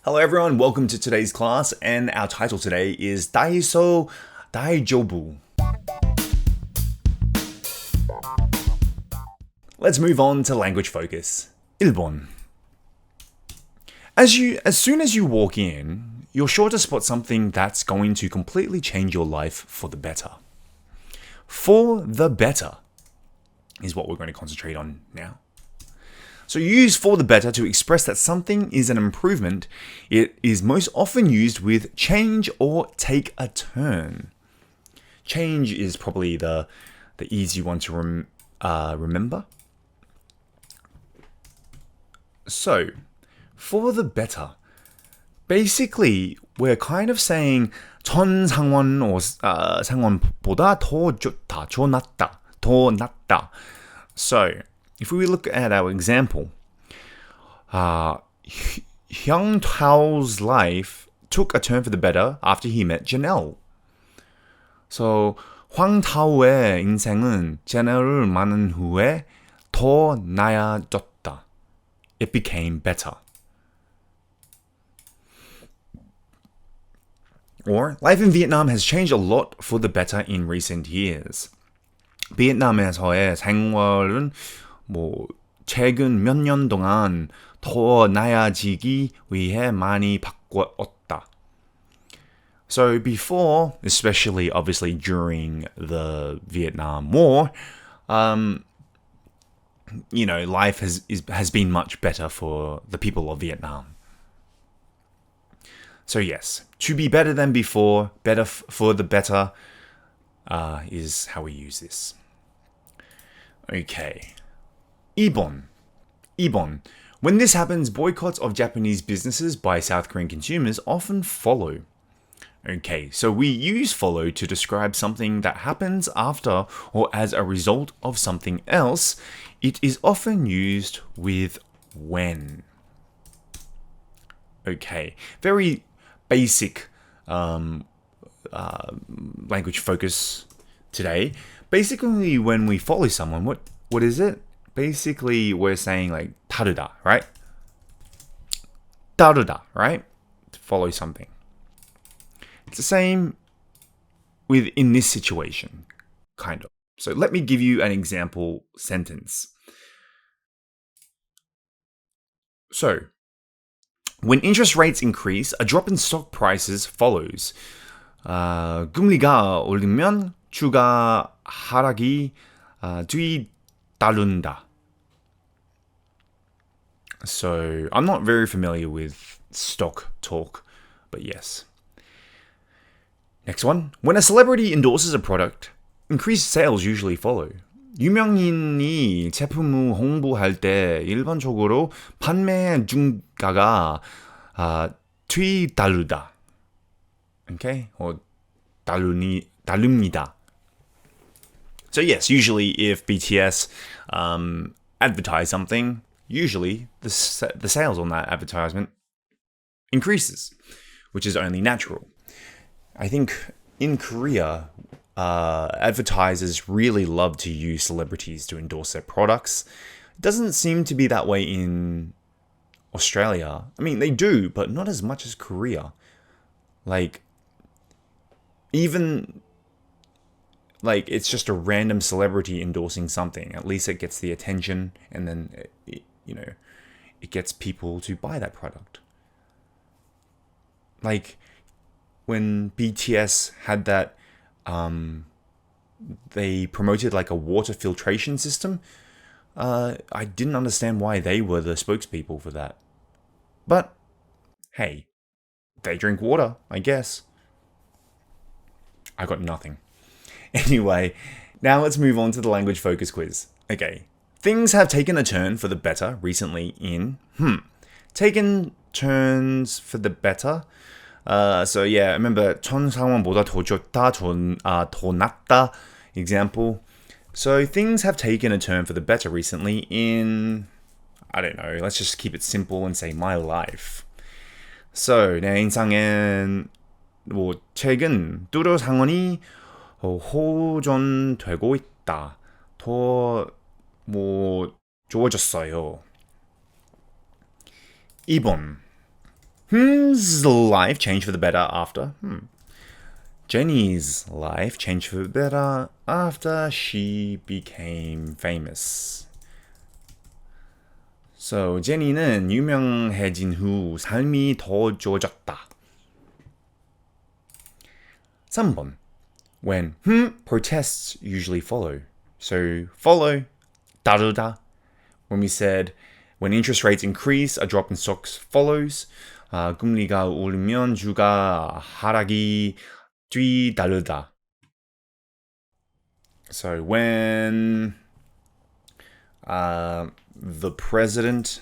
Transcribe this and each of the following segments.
Hello everyone, welcome to today's class, and our title today is Daiso Daijoubu. Let's move on to language focus. 1번. As soon as you walk in, you're sure to spot something that's going to completely change your life for the better. For the better is what we're going to concentrate on now. So you use for the better to express that something is an improvement. It is most often used with change or take a turn. Change is probably the easy one to remember. So, for the better. Basically, we're kind of saying 전 상황 or 상황보다 더 좋다, 더 낫다. So, if we look at our example, Hyung Tao's life took a turn for the better after he met Janelle. So, 황 타오의 인생은 제넬을 만난 후에 더 나아졌다. It became better. Or, life in Vietnam has changed a lot for the better in recent years. 비엔남에서의 생활은 최근 몇 년 동안 더 나아지기 위해 많이 바뀌었다. So before, especially obviously during the Vietnam War, life has been much better for the people of Vietnam. So yes, to be better than before, better for the better, is how we use this. Okay. 2번. When this happens, boycotts of Japanese businesses by South Korean consumers often follow. Okay, so we use follow to describe something that happens after or as a result of something else. It is often used with when. Okay, very basic language focus today. Basically, when we follow someone, what is it? Basically, we're saying like 다르다, right? 다르다, right? To follow something. It's the same in this situation, kind of. So let me give you an example sentence. So, when interest rates increase, a drop in stock prices follows. 금리가 오르면 주가 하락이 뒤따른다. So, I'm not very familiar with stock talk, but yes. Next one. When a celebrity endorses a product, increased sales usually follow. 유명인이 제품을 홍보할 때 일반적으로 판매 중가가 뒤따르다. Okay? Or 다릅니다. So yes, usually if BTS advertise something, usually the sales on that advertisement increases, which is only natural. I think in Korea, advertisers really love to use celebrities to endorse their products. It doesn't seem to be that way in Australia. I mean, they do, but not as much as Korea. It's just a random celebrity endorsing something. At least it gets the attention, and then it gets people to buy that product. Like when BTS had that, they promoted like a water filtration system. I didn't understand why they were the spokespeople for that. But hey, they drink water, I guess. I got nothing. Anyway, now let's move on to the language focus quiz. Okay. Things have taken a turn for the better recently in taken turns for the better. So yeah, remember 전 상황보다 더 좋다, 더 낫다 example. So things have taken a turn for the better recently in, I don't know, let's just keep it simple and say my life. So 내 인생엔 최근 두루 상황이 호전되고 있다. 더 좋아졌어요. 2번. Whose life changed for the better after? Jenny's life changed for the better after she became famous. So, 제니는 유명해진 후 삶이 더 좋아졌다. 3번. When protests usually follow. So, follow, 따르다. When we said when interest rates increase, a drop in stocks follows. 금리가 오르면 주가 하락이 뒤따르다. So when the president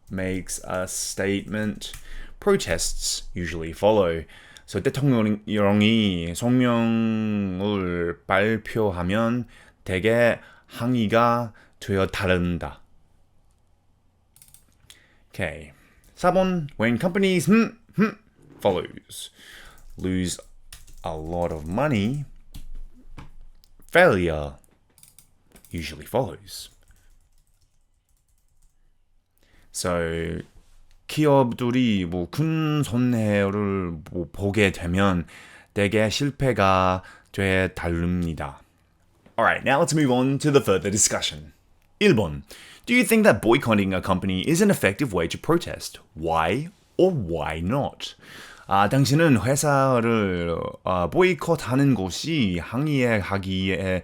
makes a statement, protests usually follow. So 대통령이 성명을 발표하면 대개 항의가 되어 따른다. Okay. 4번. When companies follows lose a lot of money, failure usually follows. So 기업들이 큰 손해를 보게 되면 대개 실패가 돼 따릅니다. Alright, now let's move on to the further discussion. 1번. Do you think that boycotting a company is an effective way to protest? Why or why not? 당신은 회사를 보이콧하는 것이 항의하기에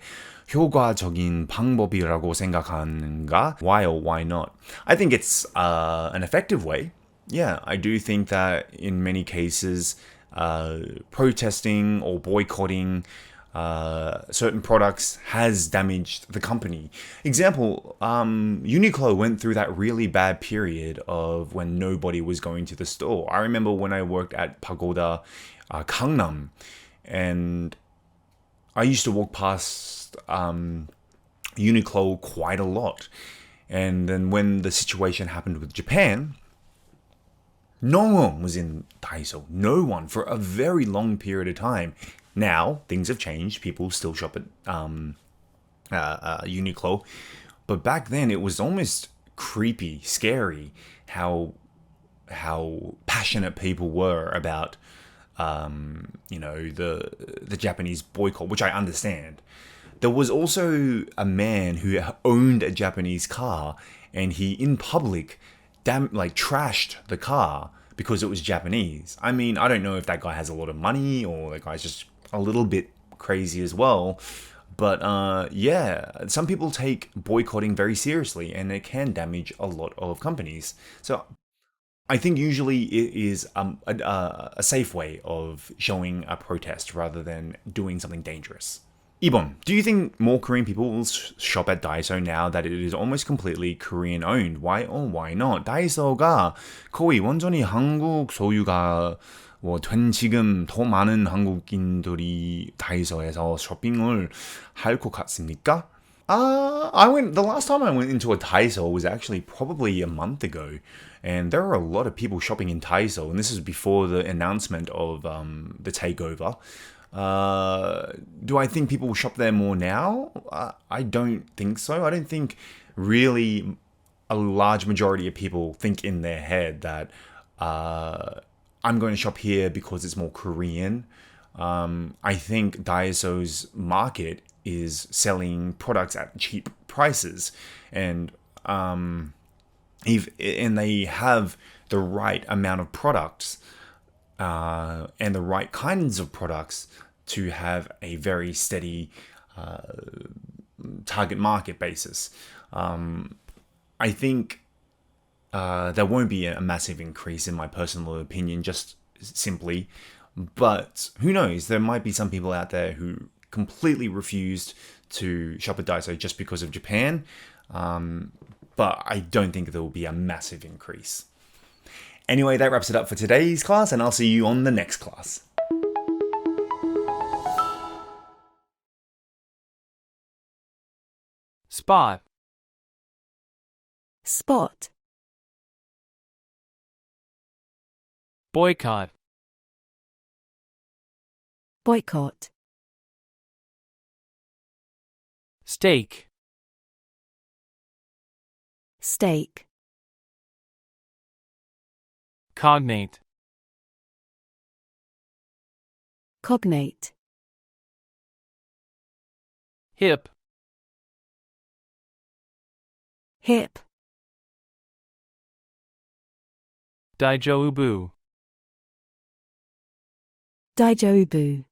효과적인 방법이라고 생각하는가? Why or why not? I think it's an effective way. Yeah, I do think that in many cases, protesting or boycotting certain products has damaged the company. Example, Uniqlo went through that really bad period of when nobody was going to the store. I remember when I worked at Pagoda Gangnam, and I used to walk past Uniqlo quite a lot. And then when the situation happened with Japan, no one was in Daiso. No one for a very long period of time. Now, things have changed. People still shop at Uniqlo. But back then, it was almost creepy, scary how passionate people were about, the Japanese boycott, which I understand. There was also a man who owned a Japanese car, and he, in public, trashed the car because it was Japanese. I mean, I don't know if that guy has a lot of money or that guy's just a little bit crazy as well. But yeah, some people take boycotting very seriously, and it can damage a lot of companies. So I think usually it is a safe way of showing a protest rather than doing something dangerous. 2번. Do you think more Korean people will shop at Daiso now that it is almost completely Korean owned? Why or why not? 다이소가 거의 완전히 한국 소유가 된 지금 더 많은 한국인들이 다이소에서 쇼핑을 할 것 같습니까? The last time I went into a Daiso was actually probably a month ago, and there are a lot of people shopping in Daiso, and this is before the announcement of the takeover. Do I think people will shop there more now? I don't think so. I don't think really a large majority of people think in their head that I'm going to shop here because it's more Korean. I think Daiso's market is selling products at cheap prices, and they have the right amount of products and the right kinds of products to have a very steady target market basis. I think there won't be a massive increase in my personal opinion, just simply. But who knows? There might be some people out there who completely refused to shop at Daiso just because of Japan. But I don't think there will be a massive increase. Anyway, that wraps it up for today's class, and I'll see you on the next class. Spot. Spot. Boycott. Boycott. Stake. Stake. cognate, cognate, hip, hip, Daijoubu, Daijoubu,